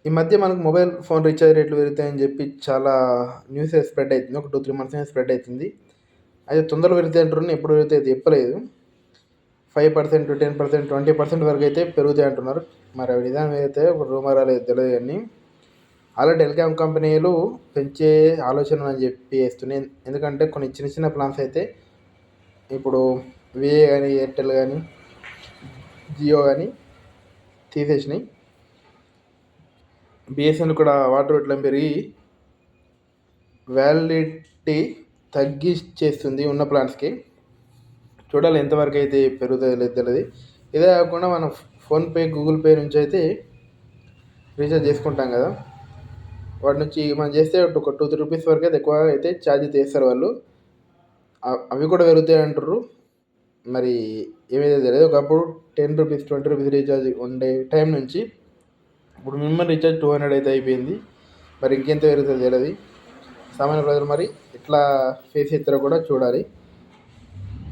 ఈ మధ్య మనకు మొబైల్ ఫోన్ రీఛార్జ్ రేట్లు పెరుగుతాయని చెప్పి చాలా న్యూస్ స్ప్రెడ్ అవుతుంది. ఒక 2-3 మంత్స్ నుంచి స్ప్రెడ్ అవుతుంది. అయితే తొందరగా పెరుగుతాయి అంటున్నారు. ఎప్పుడు పెరుగుతాయి అది చెప్పలేదు. 5%, 10%, 20% వరకు అయితే పెరుగుతాయి అంటున్నారు. మరి ఆ విధానం అయితే ఒక రూమర్ అనేది తెలియదు కానీ ఆల్రెడీ టెలికాం కంపెనీలు పెంచే ఆలోచన అని చెప్పి వేస్తున్నాయి. ఎందుకంటే కొన్ని చిన్న చిన్న ప్లాన్స్ అయితే ఇప్పుడు విఏ కానీ, ఎయిర్టెల్ కానీ, జియో కానీ తీసేసినాయి. బిఎస్ఎన్ఎల్ కూడా వాటర్ రేట్లు పెరిగి వ్యాలిడిటీ తగ్గిచ్చేస్తుంది ఉన్న ప్లాన్స్కి. చూడాలి ఎంతవరకు అయితే పెరుగుతుందో లేదు తెలియదు. ఇదే కాకుండా మనం ఫోన్పే, గూగుల్ పే నుంచి అయితే రీఛార్జ్ చేసుకుంటాం కదా, వాటి నుంచి మనం చేస్తే ఒక 2-3 రూపీస్ వరకు అయితే ఎక్కువ అయితే ఛార్జ్ చేస్తారు వాళ్ళు. అవి కూడా పెరుగుతాయి అంటారు. మరి ఏమైతే తెలియదు. ఒకప్పుడు 10 రూపీస్, 20 రూపీస్ రీఛార్జ్ ఉండే టైం నుంచి ఇప్పుడు మినిమం రీఛార్జ్ 200 అయితే అయిపోయింది. మరి ఇంకెంత పెరుగుతుందో తెలియదు. సామాన్య ప్రజలు మరి ఎట్లా ఫేస్ చేస్తారో కూడా చూడాలి.